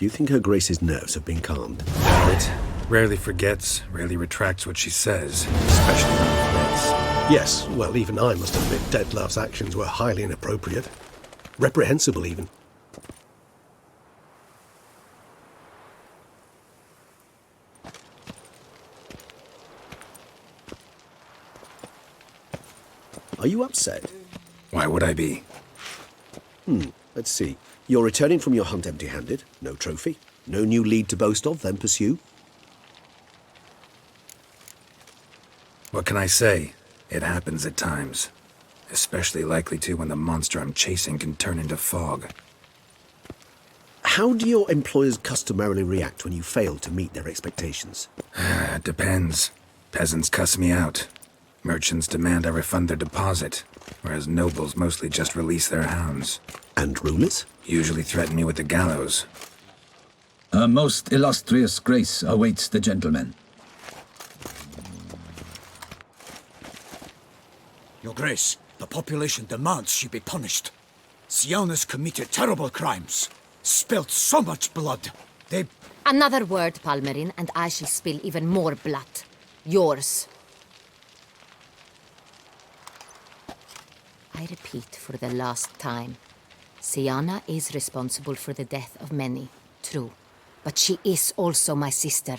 Do you think Her Grace's nerves have been calmed? It rarely forgets, rarely retracts what she says, especially when threats. Yes, well, even I must admit Detlav's actions were highly inappropriate. Reprehensible, even. Are you upset? Why would I be? Let's see. You're returning from your hunt empty-handed. No trophy. No new lead to boast of, then pursue. What can I say? It happens at times. Especially likely to when the monster I'm chasing can turn into fog. How do your employers customarily react when you fail to meet their expectations? It depends. Peasants cuss me out. Merchants demand I refund their deposit, whereas nobles mostly just release their hounds. And rulers? Usually threaten me with the gallows. Her most illustrious grace awaits the gentleman. Your Grace, the population demands she be punished. Siona's committed terrible crimes. Spilt so much blood. They... Another word, Palmerin, and I shall spill even more blood. Yours. I repeat for the last time. Siana is responsible for the death of many, true. But she is also my sister.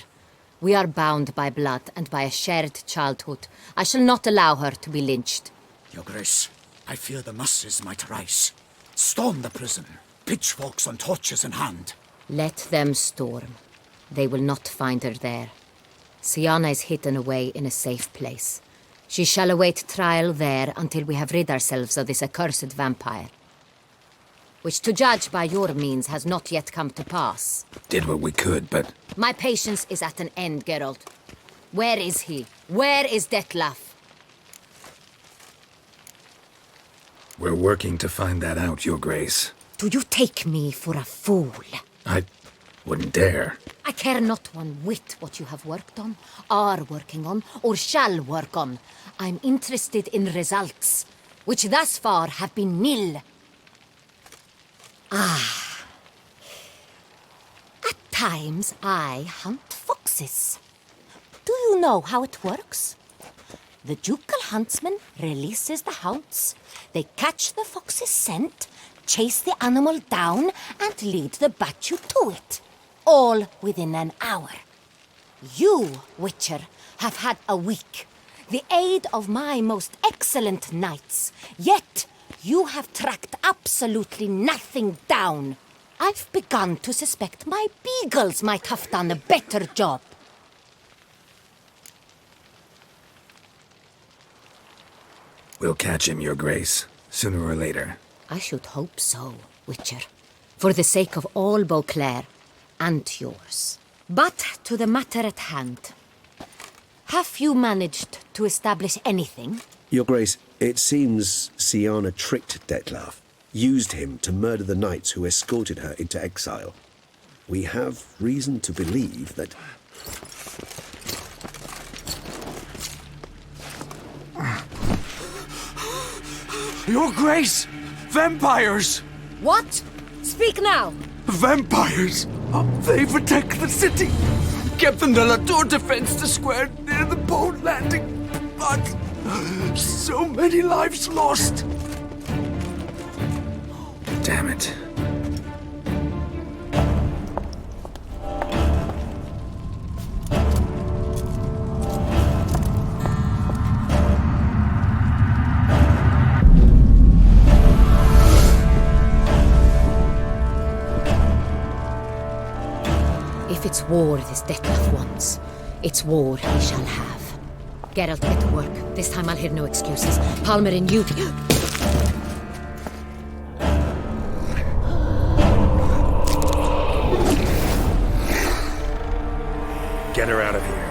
We are bound by blood and by a shared childhood. I shall not allow her to be lynched. Your Grace, I fear the masses might rise. Storm the prison, pitchforks and torches in hand. Let them storm. They will not find her there. Siana is hidden away in a safe place. She shall await trial there until we have rid ourselves of this accursed vampire. Which, to judge by your means, has not yet come to pass. Did what we could, but... My patience is at an end, Geralt. Where is he? Where is Detlav? We're working to find that out, Your Grace. Do you take me for a fool? I wouldn't dare. I care not one whit what you have worked on, are working on, or shall work on. I'm interested in results, which thus far have been nil. At times I hunt foxes. Do you know how it works? The ducal huntsman releases the hounds. They catch the fox's scent, chase the animal down, and lead the Battu to it. All within an hour. You, Witcher, have had a week. The aid of my most excellent knights. Yet, you have tracked absolutely nothing down. I've begun to suspect my beagles might have done a better job. We'll catch him, Your Grace, sooner or later. I should hope so, Witcher. For the sake of all Beauclair and yours. But to the matter at hand. Have you managed to establish anything? Your Grace, it seems Siana tricked Detlav, used him to murder the knights who escorted her into exile. We have reason to believe that... Your Grace! Vampires! What? Speak now! Vampires! They protect the city! Captain de la Tour defends the square near the boat landing, but so many lives lost! Damn it. If it's war this Detlav wants, it's war he shall have. Geralt, get to work. This time I'll hear no excuses. Palmerin, you... Get her out of here.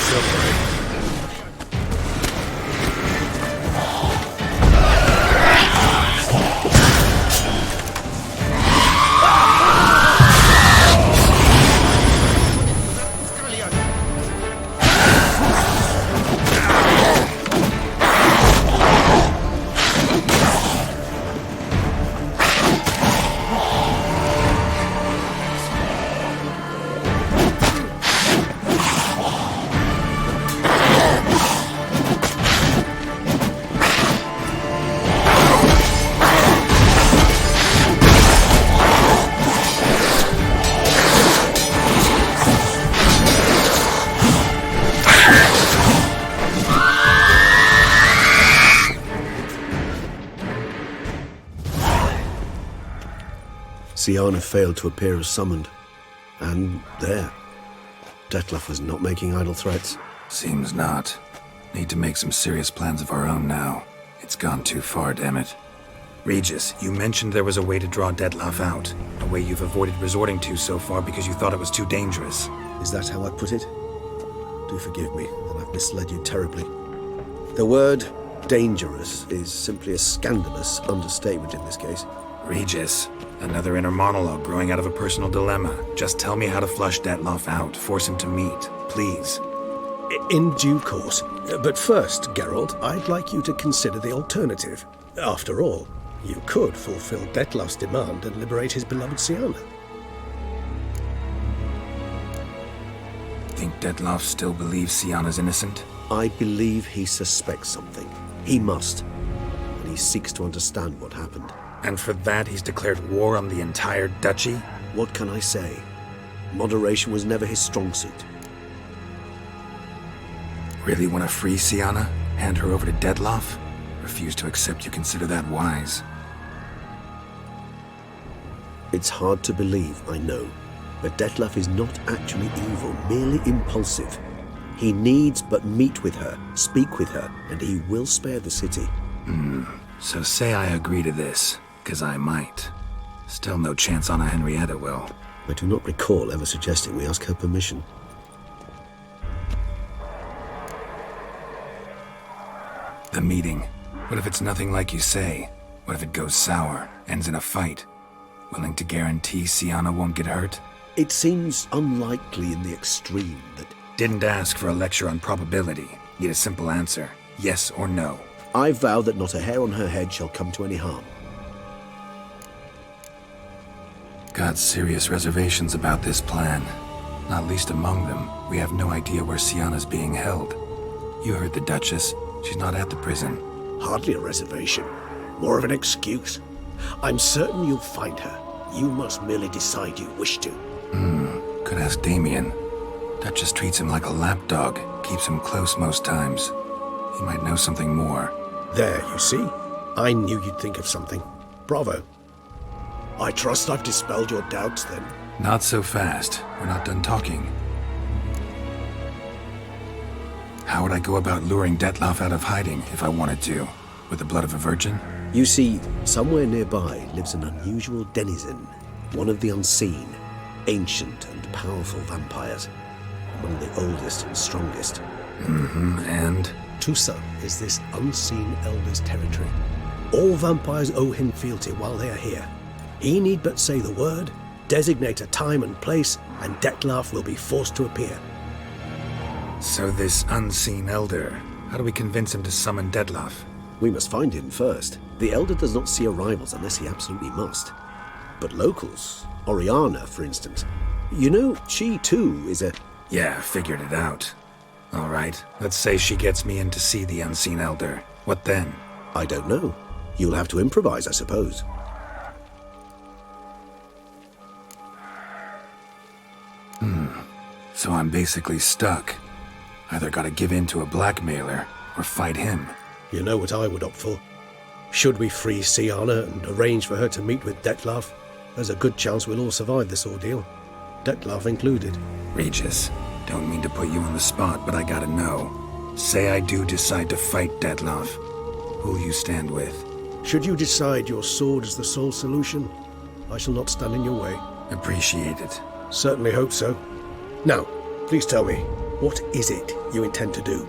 somewhere. 𝘰𝘬 failed to appear as summoned. And there. Detlef was not making idle threats. Seems not. Need to make some serious plans of our own now. It's gone too far, damn it. Regis, you mentioned there was a way to draw Detlef out. A way you've avoided resorting to so far because you thought it was too dangerous. Is that how I put it? Do forgive me that I've misled you terribly. The word dangerous is simply a scandalous understatement in this case. Regis, another inner monologue growing out of a personal dilemma. Just tell me how to flush Detlef out, force him to meet, please. In due course. But first, Geralt, I'd like you to consider the alternative. After all, you could fulfill Detlef's demand and liberate his beloved 𝘰𝘬. Think Detlef still believes 𝘰𝘬's innocent? I believe he suspects something. He must. And he seeks to understand what happened. And for that, he's declared war on the entire duchy? What can I say? Moderation was never his strong suit. Really want to free 𝘰𝘬? Hand her over to Detlef? Refuse to accept you consider that wise. It's hard to believe, I know. But Detlef is not actually evil, merely impulsive. He needs but meet with her, speak with her, and he will spare the city. So say I agree to this, 'cause I might. Still no chance Anna Henrietta will. I do not recall ever suggesting we ask her permission. The meeting. What if it's nothing like you say? What if it goes sour, ends in a fight? Willing to guarantee 𝘰𝘬 won't get hurt? It seems unlikely in the extreme that... Didn't ask for a lecture on probability. Need a simple answer. Yes or no. I vow that not a hair on her head shall come to any harm. Got serious reservations about this plan. Not least among them, we have no idea where 𝘰𝘬's being held. You heard the Duchess. She's not at the prison. Hardly a reservation. More of an excuse. I'm certain you'll find her. You must merely decide you wish to. Could ask Damien. Duchess treats him like a lapdog. Keeps him close most times. He might know something more. There, you see? I knew you'd think of something. Bravo. I trust I've dispelled your doubts, then. Not so fast. We're not done talking. How would I go about luring Detlef out of hiding if I wanted to? With the blood of a virgin? You see, somewhere nearby lives an unusual denizen, one of the unseen, ancient and powerful vampires, among the oldest and strongest. And? Tusa is this unseen elder's territory. All vampires owe him fealty while they are here. He need but say the word, designate a time and place, and Detlef will be forced to appear. So this unseen elder, how do we convince him to summon Detlef? We must find him first. The Elder does not see arrivals unless he absolutely must. But locals, Oriana, for instance, you know, she too is a... Yeah, figured it out. All right, let's say she gets me in to see the unseen elder. What then? I don't know. You'll have to improvise, I suppose. So I'm basically stuck. Either gotta give in to a blackmailer, or fight him. You know what I would opt for. Should we free 𝘰𝘬 and arrange for her to meet with Detlef, there's a good chance we'll all survive this ordeal. Detlef included. Regis, don't mean to put you on the spot, but I gotta know. Say I do decide to fight Detlef. Who'll you stand with? Should you decide your sword is the sole solution, I shall not stand in your way. Appreciate it. Certainly hope so. Now, please tell me, What is it you intend to do?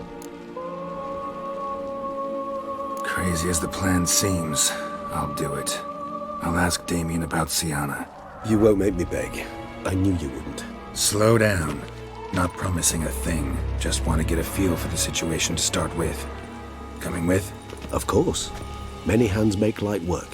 Crazy as the plan seems, I'll do it. I'll ask Damien about Syanna. You won't make me beg. I knew you wouldn't. Slow down. Not promising a thing. Just want to get a feel for the situation to start with. Coming with? Of course. Many hands make light work.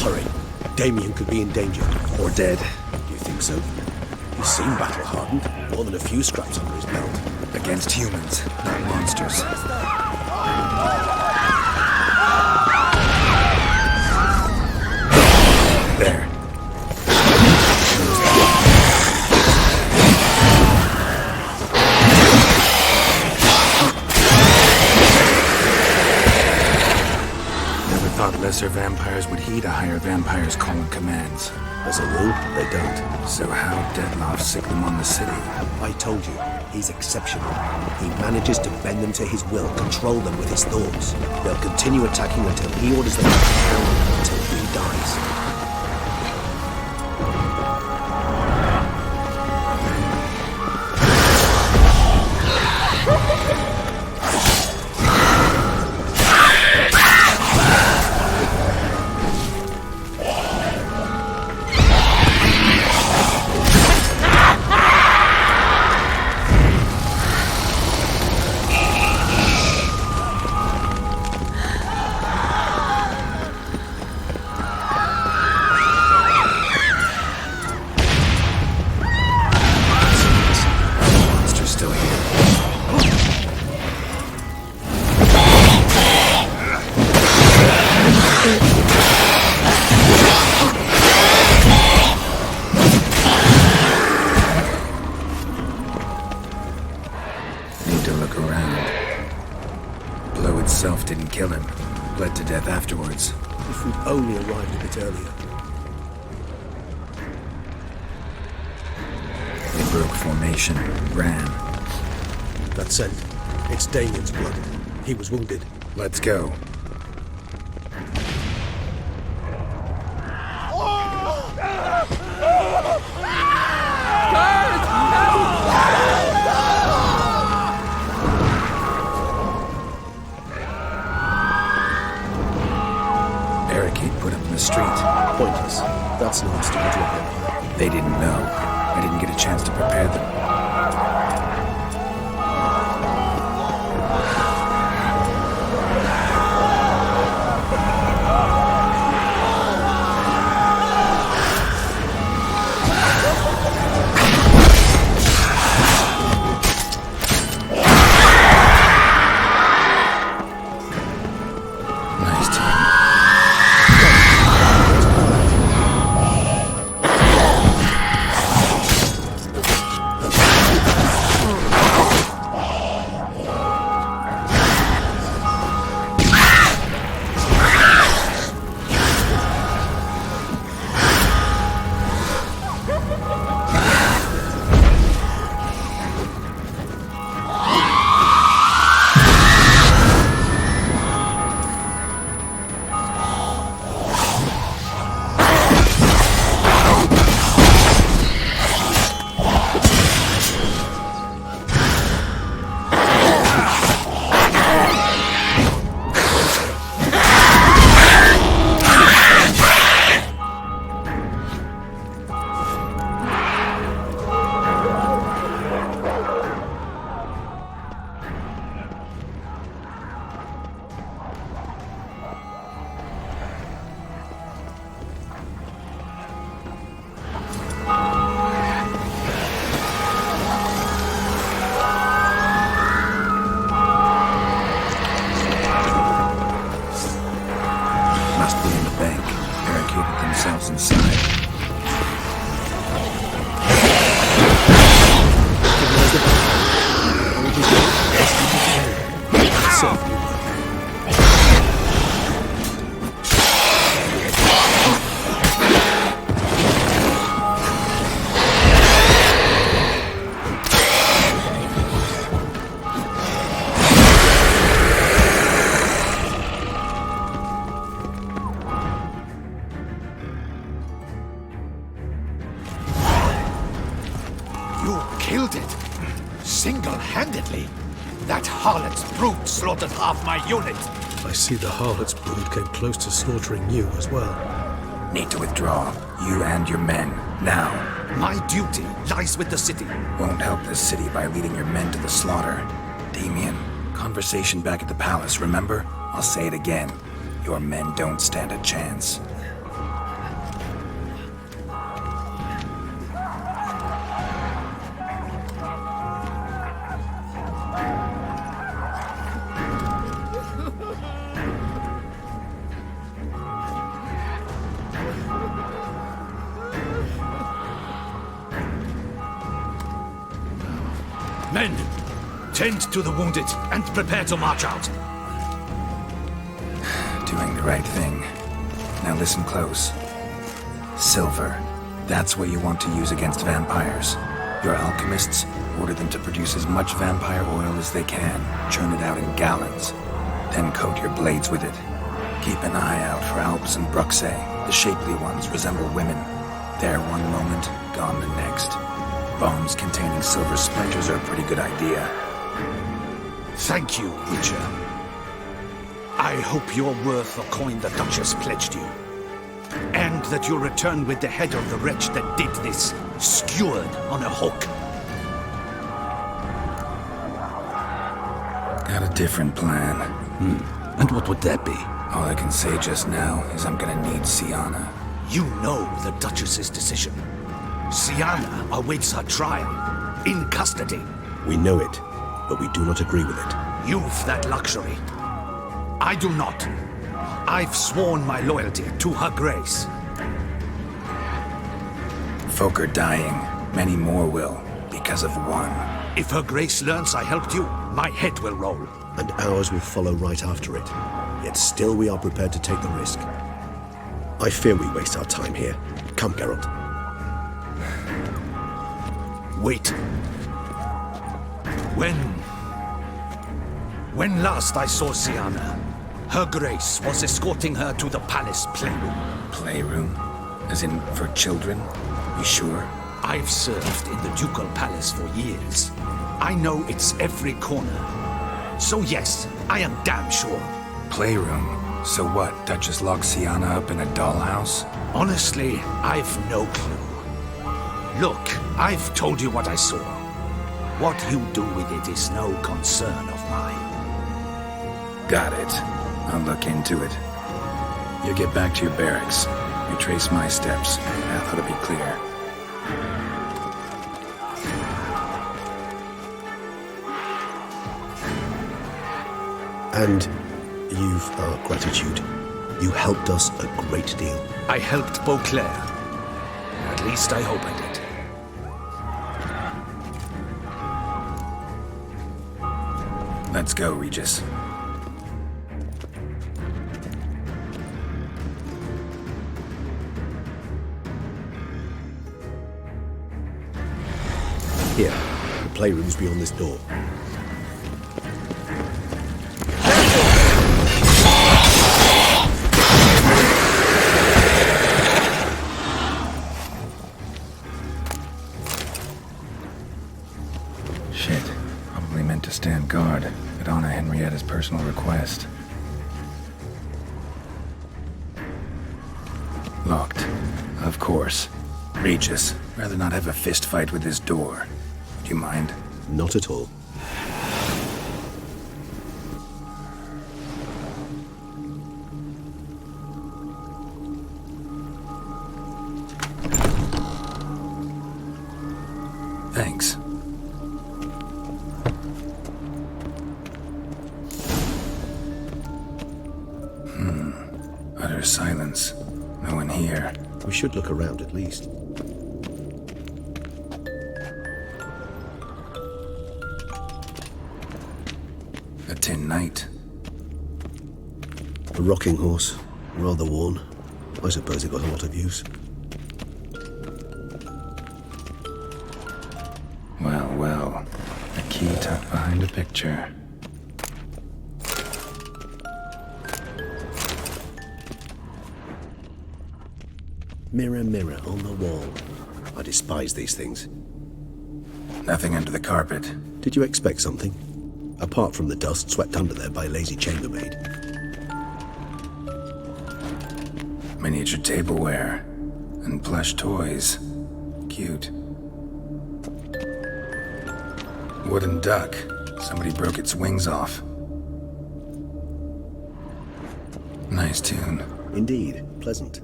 Hurry. Damien could be in danger. Or dead. Do you think so? He seemed battle-hardened. More than a few scraps under his belt. Against humans, not monsters. There. Never thought lesser vampires would heed a higher vampire's call and commands. As a rule, they don't. So how 𝘸𝘪𝘁 sick them on the city? I told you, he's exceptional. He manages to bend them to his will, control them with his thoughts. They'll continue attacking until he orders them to down, until he dies. Didn't kill him. Bled to death afterwards. If we'd only arrived a bit earlier. They broke formation, ran. That's it. It's Damien's blood. He was wounded. Let's go. Pointless. That's an obstacle to a vampire. They didn't know. I didn't get a chance to prepare them. harlot's brood slaughtered half my unit. I see the harlot's brood came close to slaughtering you as well. Need to withdraw. You and your men. Now. My duty lies with the city. Won't help this city by leading your men to the slaughter. Damien, conversation back at the palace, remember? I'll say it again. Your men don't stand a chance. Men, tend to the wounded and prepare to march out. Doing the right thing. Now listen close. Silver. That's what you want to use against vampires. Your alchemists, order them to produce as much vampire oil as they can. Churn it out in gallons. Then coat your blades with it. Keep an eye out for 𝘍𝘁𝘍 𝘍𝘁𝘍. The shapely ones resemble women. There one moment, gone the next. Bombs containing silver splinters are a pretty good idea. Thank you, Witcher. I hope you're worth the coin the Duchess pledged you. And that you'll return with the head of the wretch that did this, skewered on a hook. Got a different plan. And what would that be? All I can say just now is I'm gonna need Syanna. You know the Duchess's decision. Syanna awaits her trial, in custody. We know it, but we do not agree with it. You've that luxury. I do not. I've sworn my loyalty to her grace. Folk are dying. Many more will, because of one. If her grace learns I helped you, my head will roll. And ours will follow right after it. Yet still we are prepared to take the risk. I fear we waste our time here. Come, Geralt. Wait. When last I saw Syanna, her grace was escorting her to the palace playroom. Playroom? As in for children? You sure? I've served in the ducal palace for years. I know it's every corner. So yes, I am damn sure. Playroom? So what, Duchess locks Syanna up in a dollhouse? Honestly, I've no clue. Look, I've told you what I saw. What you do with it is no concern of mine. Got it. I'll look into it. You get back to your barracks. Retrace my steps. Path ought to be clear. And you've our gratitude. You helped us a great deal. I helped Beauclair. At least I hope I did. Let's go, Regis. Here, the playroom's beyond this door. Shit. Probably meant to stand guard, but on Henrietta's personal request. Locked. Of course. Regis, rather not have a fist fight with this door. Do you mind? Not at all. Thanks. Utter silence. No one here. We should look around at least. A tin knight. A rocking horse, rather worn. I suppose it got a lot of use. Well, well. A key tucked behind a picture. Mirror, mirror on the wall. I despise these things. Nothing under the carpet. Did you expect something? apart from the dust swept under there by lazy chambermaid. Miniature tableware and plush toys. Cute. Wooden duck. Somebody broke its wings off. Nice tune. Indeed, pleasant.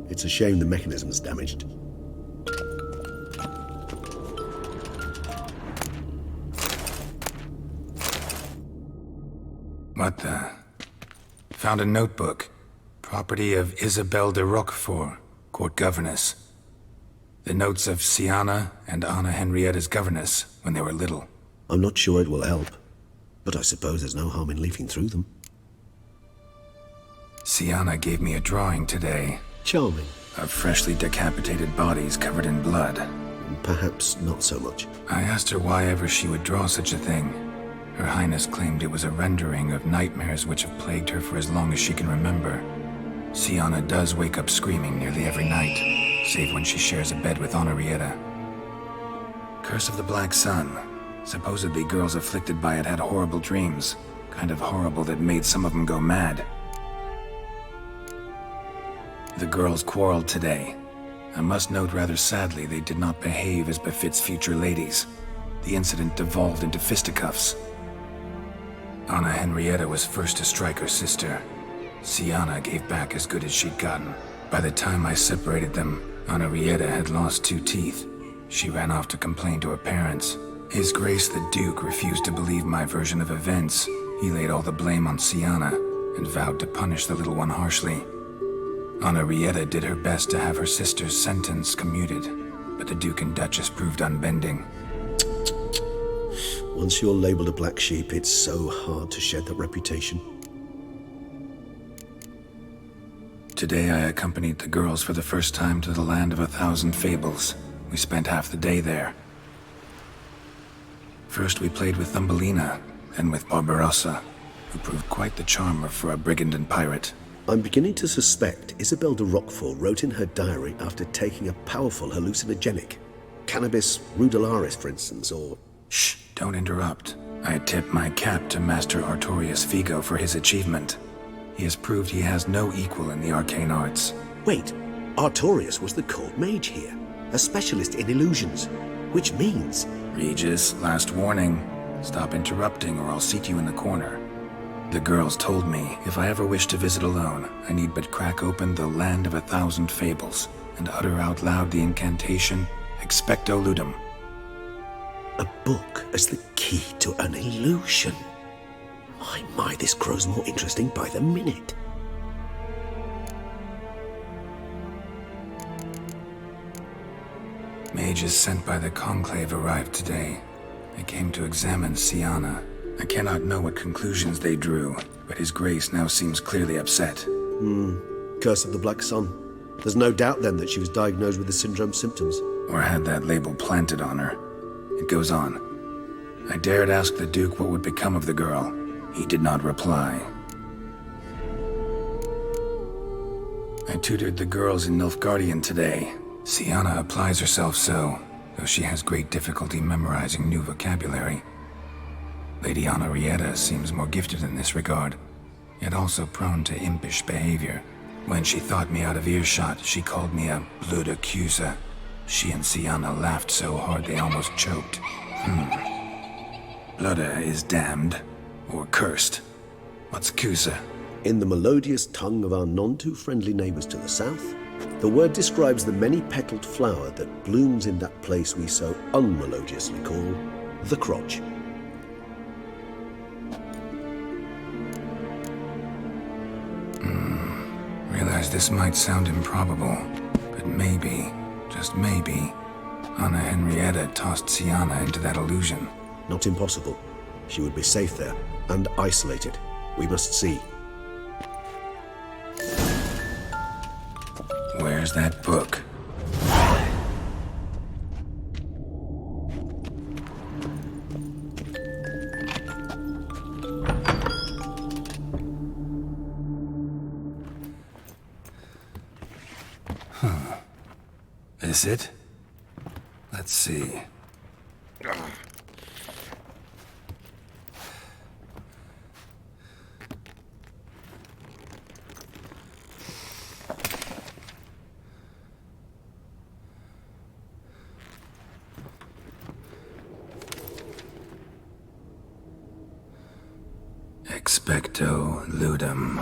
It's a shame the mechanism's damaged. What the? Found a notebook. Property of Isabelle de Roquefort, court governess. The notes of Siana and Anna Henrietta's governess when they were little. I'm not sure it will help, but I suppose there's no harm in leafing through them. Siana gave me a drawing today. Charming. Of freshly decapitated bodies covered in blood. Perhaps not so much. I asked her why ever she would draw such a thing. Her Highness claimed it was a rendering of nightmares which have plagued her for as long as she can remember. Siana does wake up screaming nearly every night, save when she shares a bed with Henrietta. Curse of the Black Sun. Supposedly girls afflicted by it had horrible dreams. Kind of horrible that made some of them go mad. The girls quarreled today. I must note rather sadly they did not behave as befits future ladies. The incident devolved into fisticuffs. Anna Henrietta was first to strike her sister. Siana gave back as good as she'd gotten. By the time I separated them, Henrietta had lost 2 teeth. She ran off to complain to her parents. His Grace the Duke refused to believe my version of events. He laid all the blame on Siana and vowed to punish the little one harshly. Henrietta did her best to have her sister's sentence commuted, but the Duke and Duchess proved unbending. Once you're labeled a black sheep, it's so hard to shed that reputation. Today I accompanied the girls for the first time to the land of 1,000 fables. We spent half the day there. First we played with Thumbelina, then with Barbarossa, who proved quite the charmer for a brigand and pirate. I'm beginning to suspect Isabelle de Roquefort wrote in her diary after taking a powerful hallucinogenic. Cannabis rudularis, for instance, or... Shh, don't interrupt. I tip my cap to Master Artorius Figo for his achievement. He has proved he has no equal in the arcane arts. Wait, Artorius was the court mage here, a specialist in illusions, which means... Regis, last warning. Stop interrupting or I'll seat you in the corner. The girls told me if I ever wish to visit alone, I need but crack open the land of 1,000 fables and utter out loud the incantation, Expecto Ludum. A book as the key to an illusion. My, this grows more interesting by the minute. Mages sent by the Conclave arrived today. They came to examine Siana. I cannot know what conclusions they drew, but His Grace now seems clearly upset. Curse of the Black Sun. There's no doubt then that she was diagnosed with the syndrome symptoms. Or had that label planted on her. It goes on. I dared ask the Duke what would become of the girl. He did not reply. I tutored the girls in Nilfgaardian today. Siana applies herself so, though she has great difficulty memorizing new vocabulary. Lady Henrietta seems more gifted in this regard, yet also prone to impish behavior. When she thought me out of earshot, she called me a blöde Küse. She and Siana laughed so hard they almost choked. Blöde is damned, or cursed. What's Küse? In the melodious tongue of our none-too-friendly neighbors to the south, the word describes the many-petaled flower that blooms in that place we so unmelodiously call the crotch. Realize this might sound improbable, but maybe, just maybe, Anna Henrietta tossed Siana into that illusion. Not impossible. She would be safe there, and isolated. We must see. Where's that book? Is it? Let's see. Ecto ludum.